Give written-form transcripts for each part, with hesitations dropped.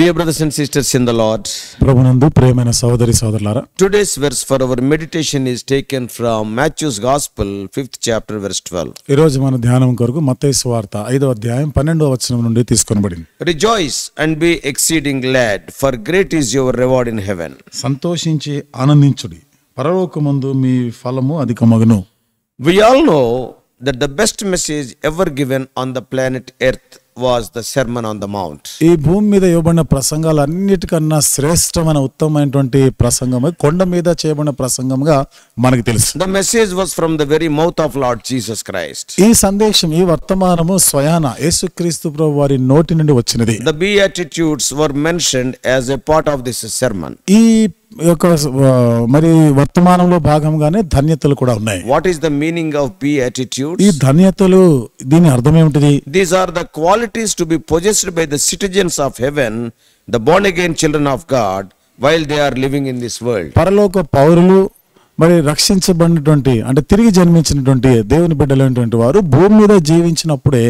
Dear brothers and sisters in the Lord, ప్రభునందు ప్రియమైన సహోదరి సహోదరులారా, today's verse for our meditation is taken from Matthew's Gospel, 5th chapter, verse 12. ఈ రోజు మన ధ్యానం కొరకు మత్తయి సువార్త 5వ అధ్యాయం 12వ వచనం నుండి తీసుకొనబడింది. Rejoice and be exceeding glad, for great is your reward in heaven. సంతోషించి ఆనందించుడి, పరలోకమందు మీ ఫలము అధికమగును. We all know that the best message ever given on the planet Earth was the Sermon on the Mount. ఈ భూమి మీద ఇవ్వబడిన ప్రసంగాలు అన్నిటికన్నా శ్రేష్టమైన ఉత్తమమైనటువంటి ప్రసంగం కొండ మీద చేయబడిన ప్రసంగంగా మనకు తెలుసు. The message was from the very mouth of Lord Jesus Christ. ఈ సందేశం, ఈ వర్తమానము స్వయాన యేసుక్రీస్తు ప్రభువు వారి నోటి నుండి వచ్చినది. The Beatitudes were mentioned as a part of this sermon. ఈ యొక్క మరి వర్తమానంలో భాగంగానే ధన్యతలు కూడా ఉన్నాయి. What is the meaning of Beatitudes? ఈ ధన్యతలు, దీని అర్థం ఏమిటిది? These are the qualities to be possessed by the citizens of heaven, the born again children of God, while they are living in this world. పరలోక పౌరులు, మరి రక్షించబడినటువంటి అంటే తిరిగి జన్మించినటువంటి దేవుని బిడ్డలైనటువంటి వారు భూమి మీద జీవించినప్పుడే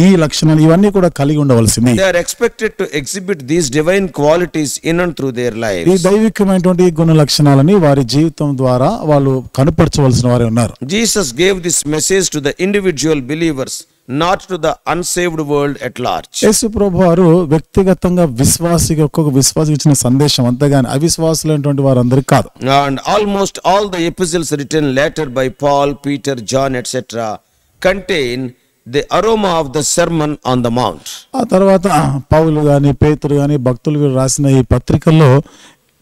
ఈ లక్షణాలు ఇవన్నీ కూడా కలిగి ఉండవలసింది. They are expected to exhibit these divine qualities in and through their lives. ఈ దైవికమైనటువంటి గుణ లక్షణాలని వారి జీవితం ద్వారా వాళ్ళు కనపరచవలసిన వారే ఉన్నారు. Jesus gave this message to the individual believers, not to the unsaved world at large. యేసు ప్రభు వారు వ్యక్తిగతంగా విశ్వాసికి ఒక్కొక్క విశ్వాసికి ఇచ్చిన సందేశం, అంతేగాని అవిశ్వాసులైనటువంటి వారందరికీ కాదు. And almost all the epistles written later by Paul, Peter, John, etc. contain the aroma of the Sermon on the Mount. ఆ తర్వాత పౌలు గాని పేతురు గాని భక్తులు వీరు రాసిన ఈ పత్రికల్లో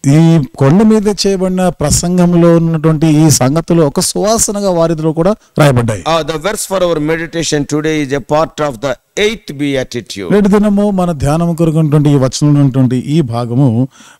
ఈ కొండ మీద చేయబడిన ప్రసంగంలో ఉన్నటువంటి ఈ సంగతులు ఒక సువాసనగా వారిలో కూడా రాయబడ్డాయి. The verse for our meditation today is a part of the 8th beatitude. నేటి దినము మన ధ్యానం కొరకున్నటువంటి ఈ వచనంలో ఉన్నటువంటి ఈ భాగము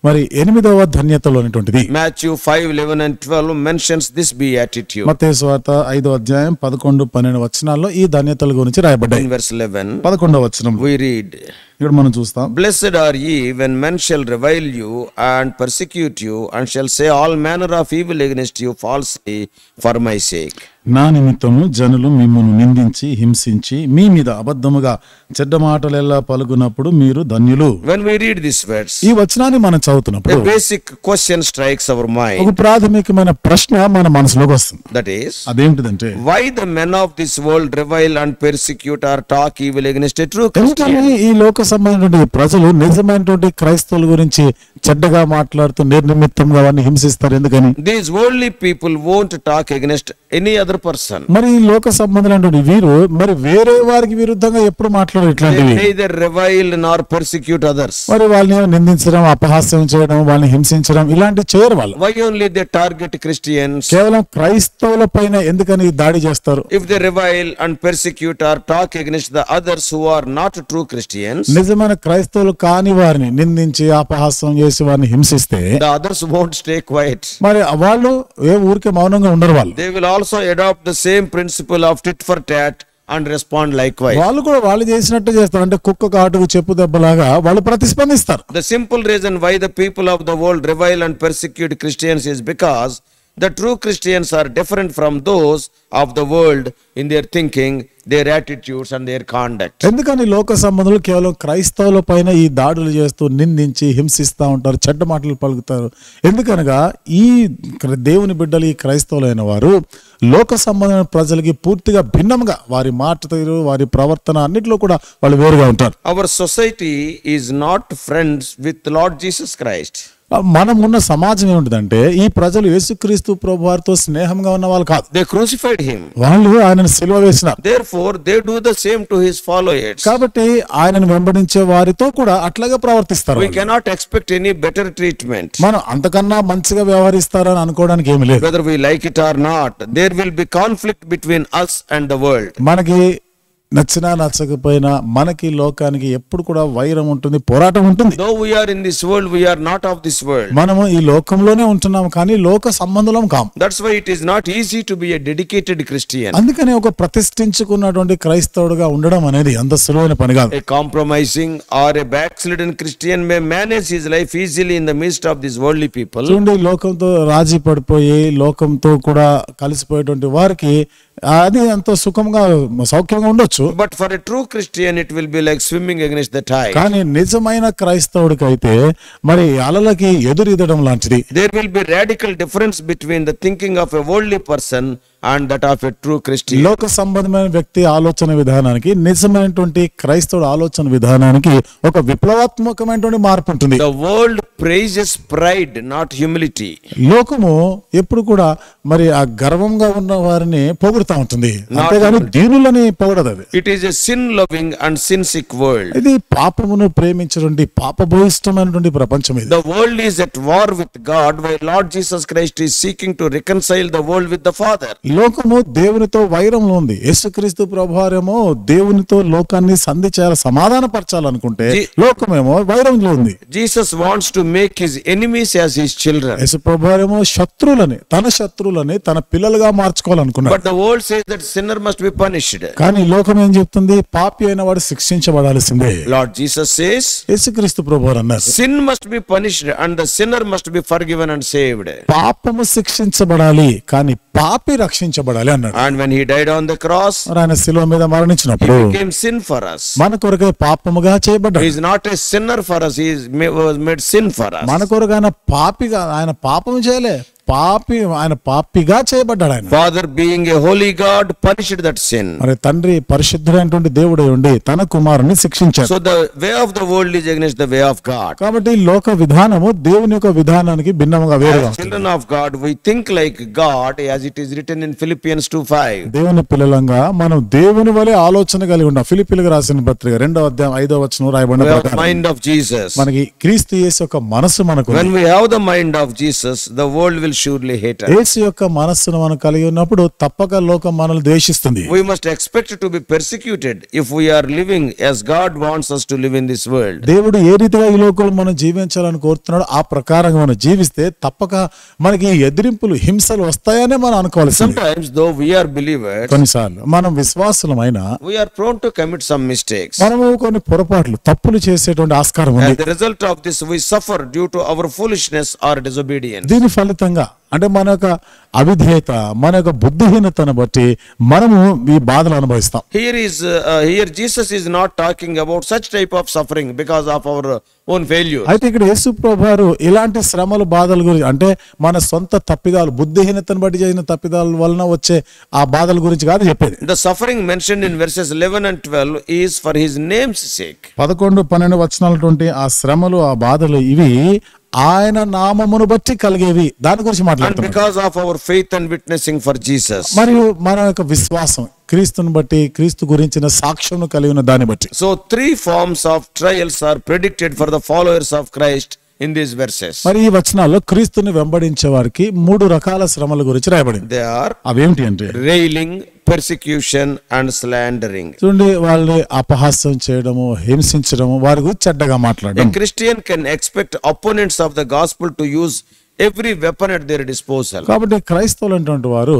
మరి 8వ ధన్యతలో ఉన్నటువంటిది. Matthew 5:11 and 12 mentions this beatitude. మత్తయి సువార్త 5వ అధ్యాయం 11, 12 వచనాల్లో ఈ ధన్యతల గురించి రాయబడ్డాయి. In verse 11, 11వ వచనం we read, ఇక్కడ మనం చూస్తాం, Blessed are ye when men shall revile you and persecute you and shall say all manner of evil against you falsely for my sake. నా నిమిత్తము జనులు మిమ్మును నిందించి హింసించి మీ మీద అబద్ధముగా చెడ్డ మాటలెల్లా పలుకున్నప్పుడు మీరు ధన్యులు. When we read this verse, ఈ వచనాన్ని మనం చదువుతున్నప్పుడు a basic question strikes our mind. ఒక ప్రాథమికమైన ప్రశ్న మన మనసులోకి వస్తుంది. That is, అదేంటిదంటే, why the men of this world revile and persecute or talk evil against a true Christian? ఎందుకని ఈ లోక సంబంధించిన ప్రజలు నిజమైనటువంటి క్రైస్తవుల గురించి చెడ్డగా మాట్లాడుతూ నిర్నిమిత్తంగా వారిని హింసిస్తారు? ఎందుకని? These worldly people won't talk against any other person. మరి ఈ లోక సంబంధులైనటువంటి వీరు మరి వేరే వారికి విరుద్ధంగా ఎప్పుడు మాట్లాడరు ఇట్లాంటివి. They neither revile nor persecute others. మరి వాళ్ళని నిందించడం, అపహాస్యం చేయడం, వాళ్ళని హింసించడం ఇలాంటివి చేయరు వాళ్ళు. Why only they target Christians? కేవలం క్రైస్తవుల పైన ఎందుకని దాడి చేస్తారు? If they revile and persecute or talk against the others who are not true Christians, నిజమైన క్రైస్తవులు కాని వారిని నిందించి అపహాస్యం చేసి వారిని హింసిస్తే the others won't stay quiet. మరి వాళ్ళు ఏ ఊరికే మౌనంగా ఉండరు. వాళ్ళు They will also adopt the same principle of tit for tat and respond likewise. వాళ్ళు కూడా వాళ్ళు చేసినట్టు చేస్తారు. అంటే కుక్క కాటుకు చెప్పు దెబ్బలాగా వాళ్ళు ప్రతిస్పందిస్తారు. The simple reason why the people of the world revile and persecute Christians is because the true Christians are different from those of the world in their thinking, their attitudes and their conduct. ఎందుకని లోక సంబంధులు కేవలం క్రైస్తవుల పైన ఈ దాడులు చేస్తూ నిందించి హింసిస్తూ ఉంటారు, చెడ్డ మాటలు పలుకుతారు? ఎందుకనగా ఈ దేవుని బిడ్డలు, ఈ క్రైస్తవులైన వారు లోక సంబంధమైన ప్రజలకి పూర్తిగా భిన్నంగా వారి మాట తీరు, వారి ప్రవర్తన అన్నిటిలో కూడా వాళ్ళు వేరుగా ఉంటారు. Our society is not friends with Lord Jesus Christ. మనం ఉన్న సమాజం ఏమిటంటే ఈ ప్రజలు యేసుక్రీస్తు ప్రభువారితో స్నేహంగా ఉన్న వాళ్ళు కాదు. They crucified him. వాళ్ళు ఆయనను సిలువ వేసినారు. Therefore they do the same to his followers. కాబట్టి ఆయనను వెంబడించే వారితో కూడా అట్లాగే ప్రవర్తిస్తారు. We cannot expect any better treatment. మనం అంతకన్నా మంచిగా వ్యవహరిస్తారని అనుకోవడానికి ఏమీ లేదు. Whether we like it or not, there will be conflict between us and the world. మనకి నచ్చినా నచ్చకపోయినా మనకి లోకానికి ఎప్పుడు కూడా వైరం ఉంటుంది, పోరాటం ఉంటుంది. Though we are in this world, we are not of this world. మనము ఈ లోకంలోనే ఉంటున్నాం కానీ లోక సంబంధులం కాం. That's why it is not easy to be a dedicated Christian. అందుకని ఒక ప్రతిష్ఠించుకున్నటువంటి క్రైస్తవుడుగా ఉండడం అనేది అంత సులువైన పని కాదు. A compromising or a backslidden Christian may manage his life easily in the midst of these worldly people. చూడండి, లోకంతో రాజీ పడిపోయి లోకంతో కూడా కలిసిపోయేటువంటి వారికి అది ఎంతో సుఖంగా సౌఖ్యంగా ఉండొచ్చు. But for a true Christian, it will be like swimming against the tide. కానీ నిజమైన క్రైస్తవుడికి అయితే మరి అలలకి ఎదురీదడం లాంటిది. There will be radical difference between the thinking of a worldly person and that of a true Christian. లోక సంబంధమైన వ్యక్తి ఆలోచన విధానానికి నిజమైనటువంటి క్రైస్తవుడు ఆలోచన విధానానికి ఒక విప్లవాత్మకమైనటువంటి మార్పు ఉంటుంది. The world praises pride, not humility. లోకము ఎప్పుడు కూడా మరి ఆ గర్వంగా ఉన్న వారిని పొగుడుతా ఉంటుంది, అంతేగాని దీనులని పొగడదు. అది It is a sin-loving and sin-sick world. ఇది పాపమును ప్రేమించినటువంటి పాపభూయిష్టమైనటువంటి ప్రపంచం ఇది. The world is at war with God, while Lord Jesus Christ is seeking to reconcile the world with the Father. లోకము దేవునితో వైరంలో ఉంది. యేసుక్రీస్తు ప్రభువారేమో దేవునితో లోకాన్ని సంధి చేయాలి, సమాధాన పరచాలనుకుంటే లోకమేమో వైరంలో ఉంది. Jesus wants to make his enemies as his children. యేసు ప్రభువారేమో శత్రువులని తన పిల్లలుగా మార్చుకోవాలనుకున్నాడు. But the world says that sinner must be punished. కానీ లోకం ఏం చెప్తుంది? పాపి అయిన వాడు శిక్షించబడాల్సిందే. Lord Jesus says యేసుక్రీస్తు ప్రభువారు అన్నారు, sin must be punished and the sinner must be forgiven and saved. పాపము శిక్షించబడాలి కానీ పాపి రక్షించబడాలి అన్నాడు. And when he died on the cross, ఆయన శిలువ మీద మరణించినప్పుడు he became sin for us. మన కొరకై పాపముగా చేయబడ్డాడు. He is not a sinner for us, was made sin for us. మన కొరకు ఆయన పాపము చేయలే, ఆయన పాపిగా చేయబడ్డాడు. ఆయన Father, being a holy God, punished that sin. మరి తండ్రి పరిశుద్ధుడైనటువంటి దేవుడై ఉండి తన కుమారుని శిక్షించాడు. So the way of the world is against the way of God. కాబట్టి లోక విధానము దేవుని యొక్క విధానానికి భిన్నముగా వేరుగా As children of God, we think like God, as it is written in Philippians 2:5. దేవుని పిల్లలంగా మనం దేవుని వలె ఆలోచన కలిగి ఉండాలి. ఫిలిప్పీయులకు రాసిన పత్రిక 2వ అధ్యాయం 5వ వచనం రాయబడిన ప్రకారం Mind of Jesus. మనకి క్రీస్తు యేసు యొక్క మనసు మనకు ఉంది. When we have the mind of Jesus, the world will surely hate us. యేసు యొక్క మనస్సును మనం కలిగి ఉన్నప్పుడు తప్పక లోకం మనల్ని ద్వేషిస్తుంది. We must expect to be persecuted if we are living as God wants us to live in this world. దేవుడు ఏ రీతిగా ఈ లోకంలో మనం జీవించాలని కోరుతున్నాడో ఆ ప్రకారంగా మనం జీవిస్తే తప్పక మనకి ఎదిరింపులు, హింసలు వస్తాయనే మనం అనుకోవాలి. Sometimes though we are believers, కొన్నిసార్లు మనం విశ్వాసులమైన we are prone to commit some mistakes. మనము కొన్ని పొరపాట్లు, తప్పులు చేసేటువంటి ఆస్కారం ఉంది. As the result of this, we suffer due to our foolishness or disobedience. దీని ఫలితంగా అంటే మన యొక్క అవిధేయత, మన యొక్క బుద్ధిహీనతను బట్టి మనము ఈ బాధలు అనుభవిస్తాం. Here Jesus is not talking about such type of suffering because of our own failure. అయితే ఇక్కడ యేసు ప్రభువారు ఇలాంటి శ్రమలు, బాధల గురించి అంటే మన సొంత తప్పిదాలు, బుద్ధిహీనతను బట్టి చేసిన తప్పిదాల వలన వచ్చే ఆ బాధల గురించి కాదు చెప్పేది. The suffering mentioned in verses 11 and 12 is for his name's sake. 11, 12 వచనాలటువంటి ఆ శ్రమలు, ఆ బాధలు ఇవి ఆయన నామమును బట్టి కలిగేవి. దాని గురించి And మాట్లాడుతున్నాం. because of our faith and witnessing for Jesus. మరియు మన యొక్క విశ్వాసం క్రీస్తుని బట్టి, క్రీస్తు గురించిన సాక్ష్యం కలిగిన దాన్ని బట్టి. So 3 forms of trials are predicted for the followers of Christ in these verses. మరి ఈ వచనాల్లో క్రీస్తుని వెంబడించే వారికి 3 రకాల శ్రమల గురించి రాయబడింది. They are అవేమిటి అంటే railing, persecution and slandering. చూడండి, వాళ్ళని అపహాస్యం చేయడము, హింసించడము, వారి గురించి చెడ్డగా A మాట్లాడడం. Christian can expect opponents of the gospel to use every weapon at their disposal. కాబట్టి క్రైస్తవులు అనేటువంటి వారు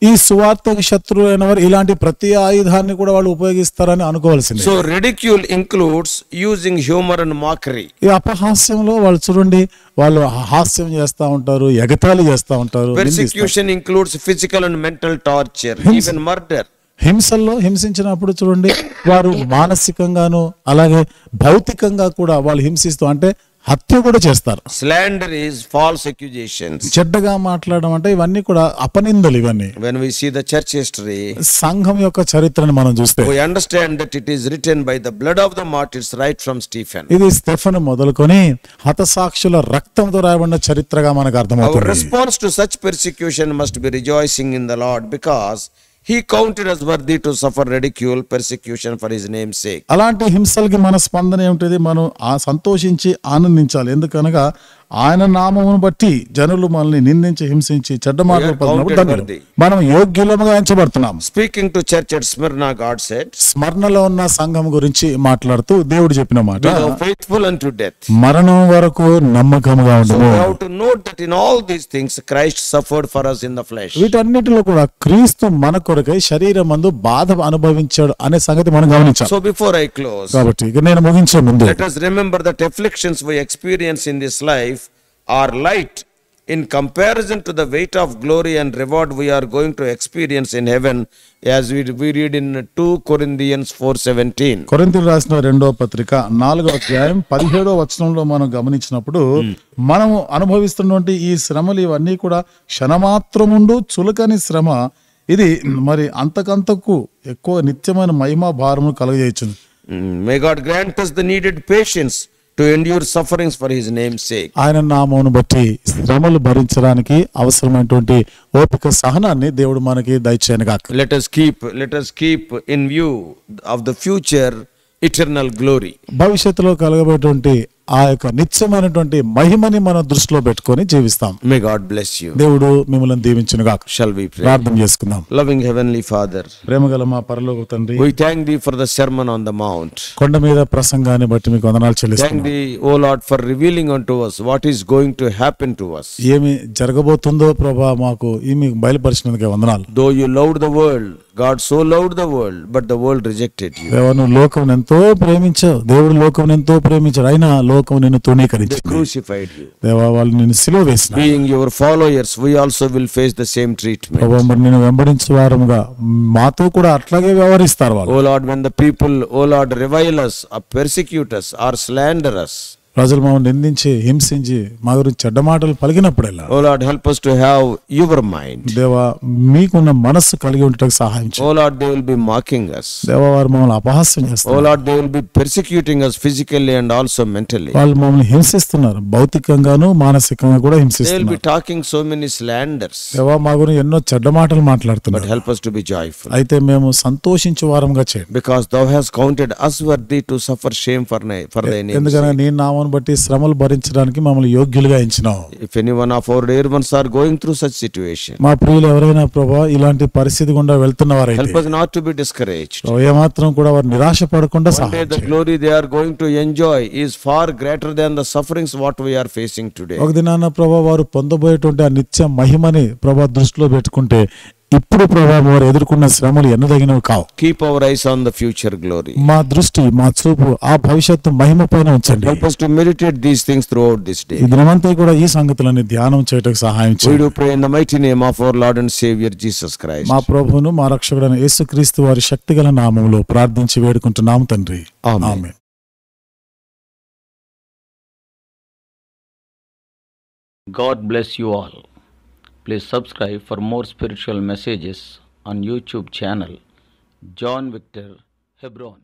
ఈ సువార్తకు శత్రువులైన వారు ఇలాంటి ప్రతి ఆయుధాన్ని కూడా వాళ్ళు ఉపయోగిస్తారని అనుకోవాల్సింది. So ridicule includes using humor and mockery. ఈ అపహాస్యంలో వాళ్ళు చూడండి, వాళ్ళు హాస్యం చేస్తా ఉంటారు, ఎగతాళి చేస్తా ఉంటారు. Persecution includes physical and mental torture, even murder. హింసల్లో హింసించినప్పుడు చూడండి, వారు మానసికంగాను అలాగే భౌతికంగా కూడా వాళ్ళు హింసిస్తూ అంటే హత్య కూడా చేస్తారు. Slander is false accusations. చెడ్డగా మాట్లాడడం అంటే ఇవన్నీ కూడా అపనిందలు. ఇవన్నీ When we see the church history, సంఘం యొక్క చరిత్రను మనం చూస్తే we understand that it is written by the blood of the martyrs right from Stephen. ఇది స్టెఫను మొదలుకొని హతసాక్షుల రక్తంతో రాయబడిన చరిత్రగా మనకు Our అర్థమవుతుంది. response to such persecution must be rejoicing in the Lord, because he counted us worthy to suffer ridicule, persecution for his name's sake. అలాంటి హింసలకి మన స్పందన ఏమిటిది? మనం సంతోషించి ఆనందించాలి. ఎందుకనగా ఆయన నామమును బట్టి జనులు మనల్ని నిందించి, హింసించి, చెడ్డ మాటలు పలికినప్పుడు మనం యోగ్యులముగా ఎంచబడుతున్నాం. Speaking to church at Smyrna, God said, స్మరణలో ఉన్న సంఘం గురించి మాట్లాడుతూ దేవుడు చెప్పిన మాట, "Be thou faithful unto death." మరణం వరకు నమ్మకముగా So ఉండుము. we have to note that in all these things Christ suffered for us in the flesh. వీటన్నిటిలో కూడా క్రీస్తు మన కొరకై శరీరమందు బాధ అనుభవించాడు అనే సంగతి మనం గమనించాలి. So before I close, కాబట్టి ఇక నేను ముగించే ముందు let us remember that afflictions we experience in this life are light in comparison to the weight of glory and reward we are going to experience in heaven, as we read in 2 Corinthians 4:17. కొరింథీయులకు రాసిన 2వ పత్రిక 4వ అధ్యాయం 17వ వచనంలో మనం గమనించినప్పుడు మనము అనుభవిస్తున్నటువంటి ఈ శ్రమలు ఇవన్నీ కూడా క్షణమాత్రముండు చులకని శ్రమ, ఇది మరి అంతకంతకు ఎక్కువ నిత్యమైన మహిమ భారము కలుగజేయుచుంది. May God grant us the needed patience to endure sufferings for his name's sake. ఆయన నామమును బట్టి శ్రమలు భరించడానికి అవసరమైనటువంటి ఓపిక సహనాన్ని దేవుడు మనకి దయచేయను గాక. Let us keep in view of the future eternal glory. భవిష్యత్తులో కలగబోయేటువంటి ఆ యొక్క నిత్యమైనటువంటి మహిమని మనం దృష్టిలో పెట్టుకొని జీవిస్తాం. May God bless you. దేవుడు మిమ్మల్ని దీవించును గాక. Shall we pray? ప్రార్థన చేసుకుందాం. Loving heavenly Father, ప్రేమగల మా పరలోక తండ్రి, we thank thee for the sermon on the mount. కొండ మీద ప్రసంగాన్ని బట్టి మీకు వందనాలు Thank చెల్లిస్తున్నాం. thee, O Lord, for revealing unto us what is going to happen to us. ఏమి జరగబోతుందో ప్రభా మాకు ఈమె బయలుపరిచినందుకే వందనాలు. Though you loved the world, God so loved the world, but the world rejected you. దేవా, నువ్వు లోకం ఎంతో ప్రేమించావు, దేవుడు లోకం ఎంతో ప్రేమించాడు, అయినా లోకం నిన్ను They తృణీకరించింది. crucified you. దేవా, వాళ్ళు నిన్ను సిలువ వేసిన Being your followers, we also will face the same treatment. ప్రభా, మరి నేను వెంబడించే వారముగా మాతో కూడా అట్లాగే వ్యవహరిస్తారు వాళ్ళు. O Lord, when the people, O Lord, revile us, or persecute us, or slander us, ప్రజలు మమ్మల్ని నిందించి హింసించి మా గురించి చెడ్డ మాటలు పలికినప్పుడెల్లా O Lord, help us to have your mind. దేవా, మీకున్న మనస్సు కలిగి ఉండటకు సహాయం చేయండి. O Lord, they will be mocking us. దేవా, వారు మమ్మల్ని అపహాస్యం O చేస్తారు. Lord, they will be persecuting us physically and also mentally. వాళ్ళు మమ్మల్ని హింసిస్తున్నారు, భౌతికంగాను మానసికంగా కూడా They will be హింసిస్తున్నారు. talking so many slanders. దేవా, మా గురించి ఎన్నో చెడ్డ మాటలు But మాట్లాడుతున్నారు. help us to be joyful. అయితే మేము సంతోషించే వారంగా చేయండి. Because thou hast counted us worthy to suffer shame for thy name. ఎందుకనగా నీ నామమును బట్టి శ్రమలు భరించడానికి మమ్మల్ని యోగ్యులుగా ఎంచినావు. If any one of our dear ones are going through such situation, మా ప్రియులు ఎవరైనా ప్రభా ఇలాంటి పరిస్థితి గుండా వెళ్తున్నవారైతే help us not to be discouraged. ఏమాత్రం కూడా వారు నిరాశ పడకుండా One day సహాయం the చేయండి. glory they are going to enjoy is far greater than the sufferings what we are facing today. ఒక దినాన ప్రభా వారు పొందబోయేటువంటి ఆ నిత్య మహిమని ప్రభా దృష్టిలో పెట్టుకుంటే ఇప్పుడు ప్రభా వారు ఎదుర్కొన్న శ్రమలు ఎన్నదగినవి కావు. Keep our eyes on the future glory. మా దృష్టి, మా చూపు ఆ భవిష్యత్తు మహిమ పైన ఉంచండి. Help us to meditate these things throughout this day. ఈ దినమంతా కూడా ఈ సంగతులని ధ్యానం చేయటకు సహాయం We చేయండి. do pray in the mighty name of our Lord and Savior Jesus Christ. మా ప్రభువును మా రక్షకుడైన యేసుక్రీస్తు వారి శక్తిగల నామములో ప్రార్థించి వేడుకుంటున్నాము తండ్రి. Amen. Amen. God bless you all. Please subscribe for more spiritual messages on YouTube channel John Victor Hebron.